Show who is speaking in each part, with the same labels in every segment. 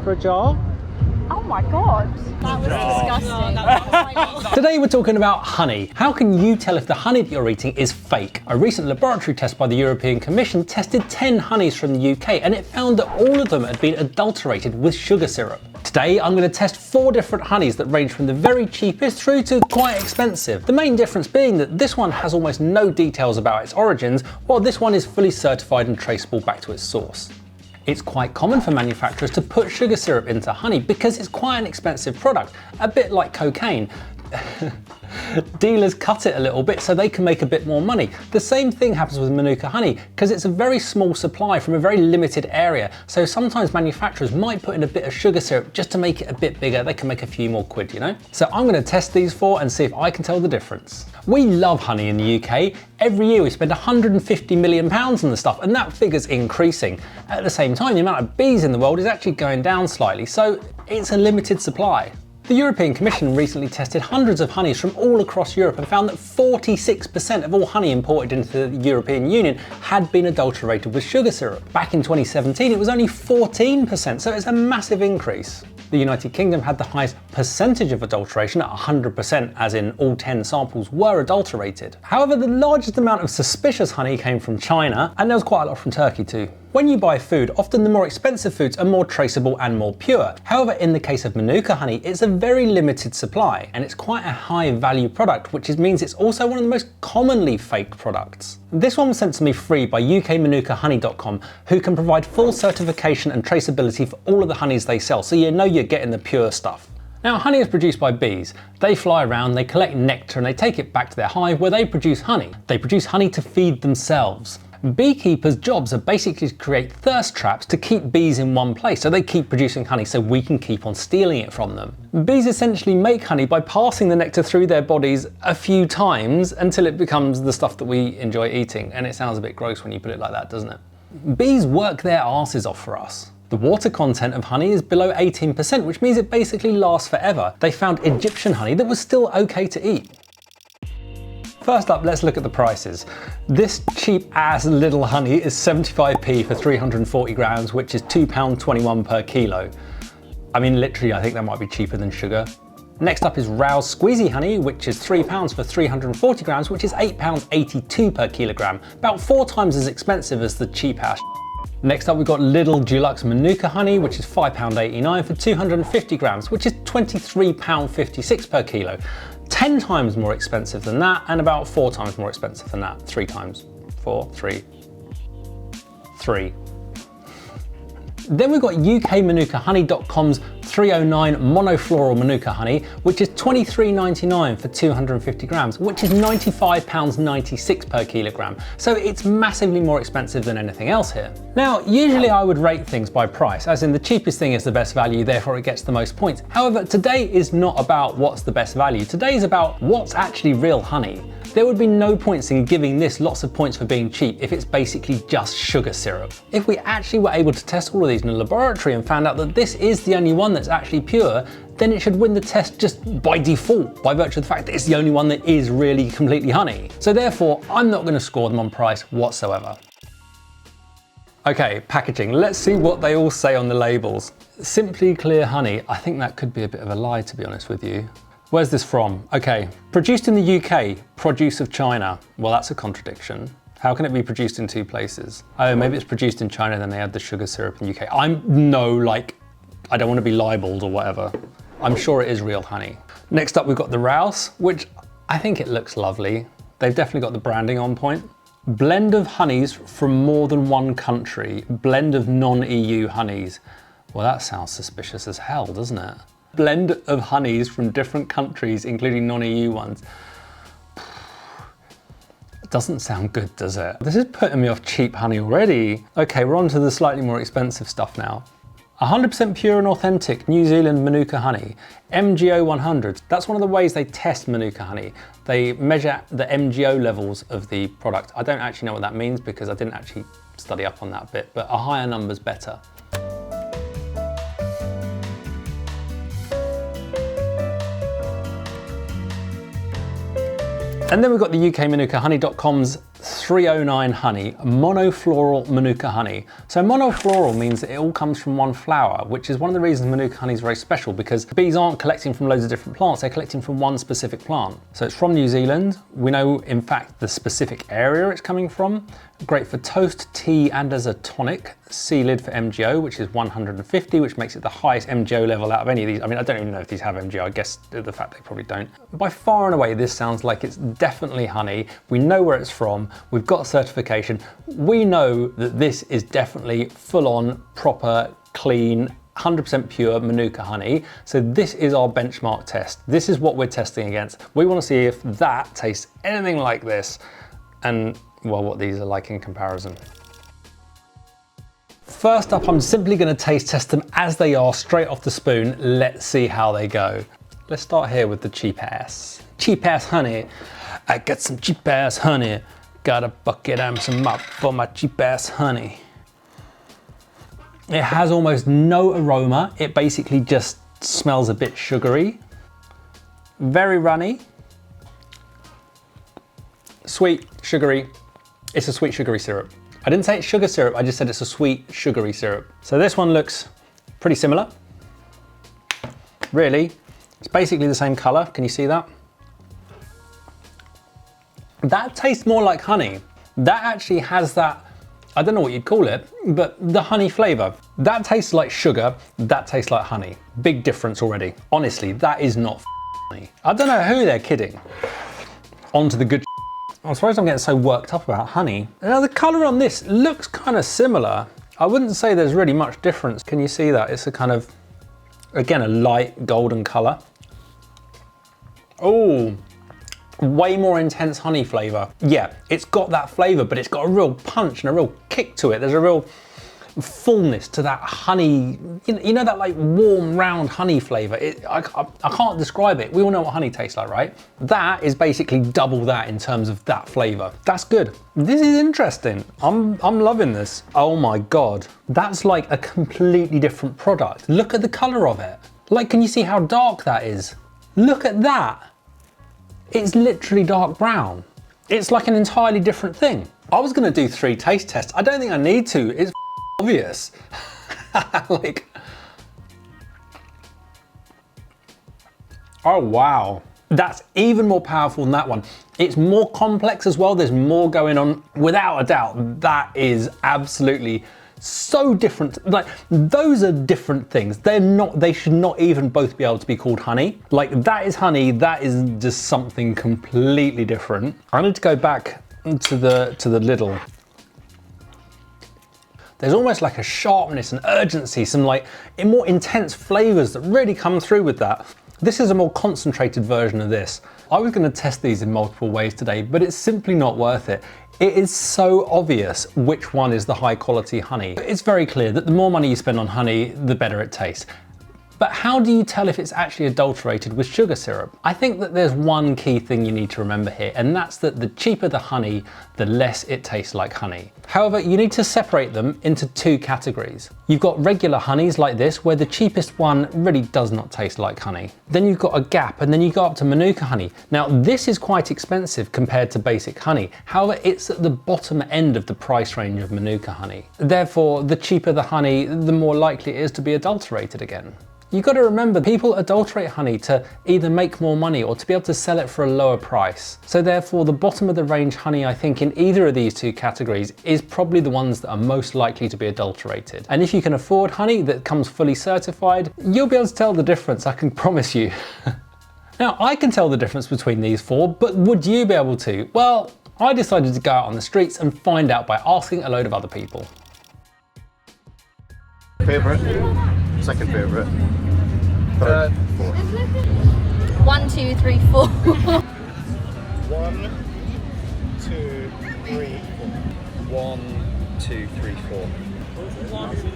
Speaker 1: for a jar?
Speaker 2: Oh my god. That was disgusting.
Speaker 1: Today we're talking about honey. How can you tell if the honey that you're eating is fake? A recent laboratory test by the European Commission tested 10 honeys from the UK and it found that all of them had been adulterated with sugar syrup. Today I'm going to test 4 different honeys that range from the very cheapest through to quite expensive. The main difference being that this one has almost no details about its origins, while this one is fully certified and traceable back to its source. It's quite common for manufacturers to put sugar syrup into honey because it's quite an expensive product, a bit like cocaine. Dealers cut it a little bit so they can make a bit more money. The same thing happens with Manuka honey because it's a very small supply from a very limited area, so sometimes manufacturers might put in a bit of sugar syrup just to make it a bit bigger. They can make a few more quid, you know? So I'm going to test these 4 and see if I can tell the difference. We love honey in the UK. Every year we spend £150 million on the stuff, and that figure's increasing. At the same time, the amount of bees in the world is actually going down slightly, so it's a limited supply. The European Commission recently tested hundreds of honeys from all across Europe and found that 46% of all honey imported into the European Union had been adulterated with sugar syrup. Back in 2017 it was only 14%, so it's a massive increase. The United Kingdom had the highest percentage of adulteration at 100%, as in all 10 samples were adulterated. However, the largest amount of suspicious honey came from China, and there was quite a lot from Turkey too. When you buy food, often the more expensive foods are more traceable and more pure. However, in the case of Manuka honey, it's a very limited supply, and it's quite a high value product, which means it's also one of the most commonly faked products. This one was sent to me free by ukmanukahoney.com, who can provide full certification and traceability for all of the honeys they sell, so you know you're getting the pure stuff. Now, honey is produced by bees. They fly around, they collect nectar, and they take it back to their hive where they produce honey. They produce honey to feed themselves. Beekeepers' jobs are basically to create thirst traps to keep bees in one place, so they keep producing honey so we can keep on stealing it from them. Bees essentially make honey by passing the nectar through their bodies a few times until it becomes the stuff that we enjoy eating, and it sounds a bit gross when you put it like that, doesn't it? Bees work their asses off for us. The water content of honey is below 18%, which means it basically lasts forever. They found Egyptian honey that was still okay to eat. First up, let's look at the prices. This cheap ass little honey is 75p for 340 grams, which is £2.21 per kilo. I mean, literally, I think that might be cheaper than sugar. Next up is Rouse Squeezy honey, which is £3 for 340 grams, which is £8.82 per kilogram, about 4 times as expensive as the cheap ass. Next up, we've got Lidl Dulux Manuka honey, which is £5.89 for 250 grams, which is £23.56 per kilo. 10 times more expensive than that, and about 4 times more expensive than that. 3 times. 4, 3. Then we've got ukmanukahoney.com's 309 monofloral Manuka honey, which is £23.99 for 250 grams, which is £95.96 per kilogram. So it's massively more expensive than anything else here. Now, usually I would rate things by price, as in the cheapest thing is the best value, therefore it gets the most points. However, today is not about what's the best value. Today is about what's actually real honey. There would be no points in giving this lots of points for being cheap if it's basically just sugar syrup. If we actually were able to test all of these in a laboratory and found out that this is the only one that's actually pure, then it should win the test just by default, by virtue of the fact that it's the only one that is really completely honey. So therefore, I'm not going to score them on price whatsoever. Okay, packaging. Let's see what they all say on the labels. Simply Clear honey. I think that could be a bit of a lie, to be honest with you. Where's this from? Okay, produced in the UK, produce of China. Well, that's a contradiction. How can it be produced in 2 places? Oh, maybe it's produced in China, then they add the sugar syrup in the UK. I don't want to be libeled or whatever. I'm sure it is real honey. Next up, we've got the Rouse, which I think it looks lovely. They've definitely got the branding on point. Blend of honeys from more than one country. Blend of non-EU honeys. Well, that sounds suspicious as hell, doesn't it? Blend of honeys from different countries, including non-EU ones. It doesn't sound good, does it? This is putting me off cheap honey already. Okay, we're on to the slightly more expensive stuff now. 100% pure and authentic New Zealand Manuka honey, MGO 100. That's one of the ways they test Manuka honey. They measure the MGO levels of the product. I don't actually know what that means because I didn't actually study up on that bit, but a higher number's better. And then we've got the ukmanukahoney.com's 309 honey, monofloral Manuka honey. So monofloral means that it all comes from one flower, which is one of the reasons Manuka honey is very special, because bees aren't collecting from loads of different plants, they're collecting from one specific plant. So it's from New Zealand. We know, in fact, the specific area it's coming from. Great for toast, tea, and as a tonic. C lid for MGO, which is 150, which makes it the highest MGO level out of any of these. I mean, I don't even know if these have MGO. I guess the fact they probably don't. By far and away, this sounds like it's definitely honey. We know where it's from. We've got certification. We know that this is definitely full-on, proper, clean, 100% pure Manuka honey. So this is our benchmark test. This is what we're testing against. We want to see if that tastes anything like this, and well, what these are like in comparison. First up, I'm simply going to taste test them as they are, straight off the spoon. Let's see how they go. Let's start here with the cheap ass. Cheap ass honey. I got some cheap ass honey. Got a bucket and some mop for my cheap ass honey. It has almost no aroma. It basically just smells a bit sugary. Very runny. Sweet, sugary. It's a sweet sugary syrup. I didn't say it's sugar syrup, I just said it's a sweet sugary syrup. So this one looks pretty similar. Really, it's basically the same color. Can you see that? That tastes more like honey. That actually has that, I don't know what you'd call it, but the honey flavor. That tastes like sugar, that tastes like honey. Big difference already. Honestly, that is not honey. I don't know who they're kidding. On to the good. I'm surprised I'm getting so worked up about honey. Now the color on this looks kind of similar. I wouldn't say there's really much difference. Can you see that? It's a kind of, again, a light golden color. Oh, way more intense honey flavor. Yeah, it's got that flavor, but it's got a real punch and a real kick to it. There's a real fullness to that honey, you know that like warm, round honey flavor. I can't describe it. We all know what honey tastes like, right? That is basically double that in terms of that flavor. That's good. This is interesting. I'm loving this. Oh my God. That's like a completely different product. Look at the color of it. Like, can you see how dark that is? Look at that. It's literally dark brown. It's like an entirely different thing. I was gonna do 3 taste tests. I don't think I need to. It's obvious. Like, oh wow. That's even more powerful than that one. It's more complex as well. There's more going on. Without a doubt, that is absolutely so different. Like, those are different things. They should not even both be able to be called honey. Like, that is honey, that is just something completely different. I need to go back to the little. There's almost like a sharpness and urgency, some like more intense flavors that really come through with that. This is a more concentrated version of this. I was going to test these in multiple ways today, but it's simply not worth it. It is so obvious which one is the high quality honey. It's very clear that the more money you spend on honey, the better it tastes. But how do you tell if it's actually adulterated with sugar syrup? I think that there's one key thing you need to remember here, and that's that the cheaper the honey, the less it tastes like honey. However, you need to separate them into 2 categories. You've got regular honeys like this, where the cheapest one really does not taste like honey. Then you've got a gap, and then you go up to Manuka honey. Now, this is quite expensive compared to basic honey. However, it's at the bottom end of the price range of Manuka honey. Therefore, the cheaper the honey, the more likely it is to be adulterated again. You've got to remember, people adulterate honey to either make more money or to be able to sell it for a lower price. So therefore, the bottom of the range honey, I think, in either of these 2 categories is probably the ones that are most likely to be adulterated. And if you can afford honey that comes fully certified, you'll be able to tell the difference, I can promise you. Now, I can tell the difference between these 4, but would you be able to? Well, I decided to go out on the streets and find out by asking a load of other people.
Speaker 3: Favorite? Second favorite? Third? Fourth?
Speaker 2: 1, 2, 3, 4.
Speaker 3: 1, 2, 3, 4.
Speaker 4: 1, 2, 3, 4.
Speaker 2: 1, 2, 3,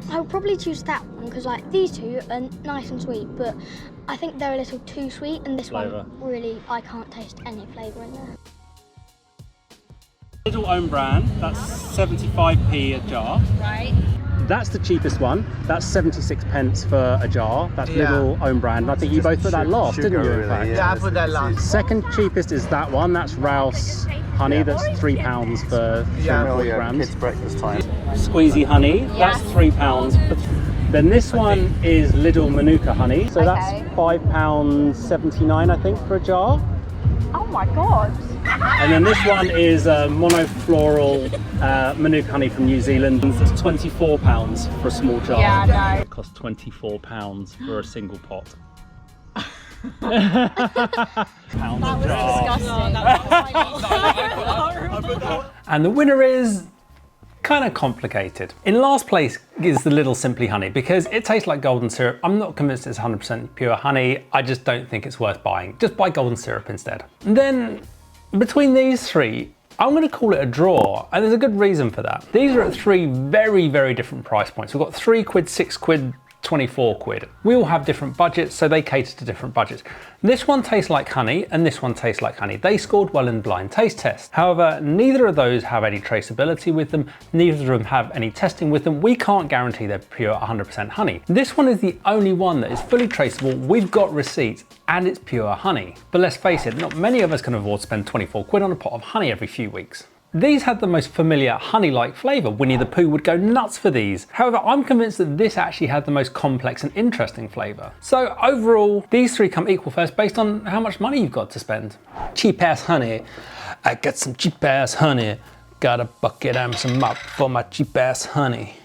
Speaker 2: 4.
Speaker 5: I would probably choose that one because like these 2 are nice and sweet, but I think they're a little too sweet, and this
Speaker 4: Flavour.
Speaker 5: one really, I can't taste any flavour in there.
Speaker 4: Lidl own brand, that's 75p a jar.
Speaker 2: Right.
Speaker 1: That's the cheapest one. That's 76 pence for a jar. That's Lidl own brand. I think you both put that last, didn't you, in fact?
Speaker 3: Yeah, I put that last.
Speaker 1: Second cheapest is that one. That's Rouse honey. That's £3 for 340 grams.
Speaker 3: Kids breakfast time.
Speaker 1: Squeezy honey. That's £3. Then this one is Lidl Manuka honey. So that's £5.79, I think, for a jar.
Speaker 2: Oh my god.
Speaker 1: And then this one is monofloral Manuka honey from New Zealand. It's £24 for a small jar.
Speaker 2: Yeah, I know.
Speaker 1: It costs £24 for a single pot.
Speaker 2: That was disgusting.
Speaker 1: And the winner is kind of complicated. In last place is the Lidl Simply Honey because it tastes like golden syrup. I'm not convinced it's 100% pure honey. I just don't think it's worth buying. Just buy golden syrup instead. And then between these three, I'm going to call it a draw, and there's a good reason for that. These are at three very, very different price points. We've got £3, £6, 24 quid. We all have different budgets, so they cater to different budgets. This one tastes like honey and this one tastes like honey. They scored well in the blind taste test. However, neither of those have any traceability with them. Neither of them have any testing with them. We can't guarantee they're pure 100% honey. This one is the only one that is fully traceable. We've got receipts and it's pure honey. But let's face it, not many of us can afford to spend 24 quid on a pot of honey every few weeks. These had the most familiar honey-like flavour. Winnie the Pooh would go nuts for these. However, I'm convinced that this actually had the most complex and interesting flavour. So overall, these three come equal first based on how much money you've got to spend. Cheap ass honey. I got some cheap ass honey. Got a bucket and some mop for my cheap ass honey.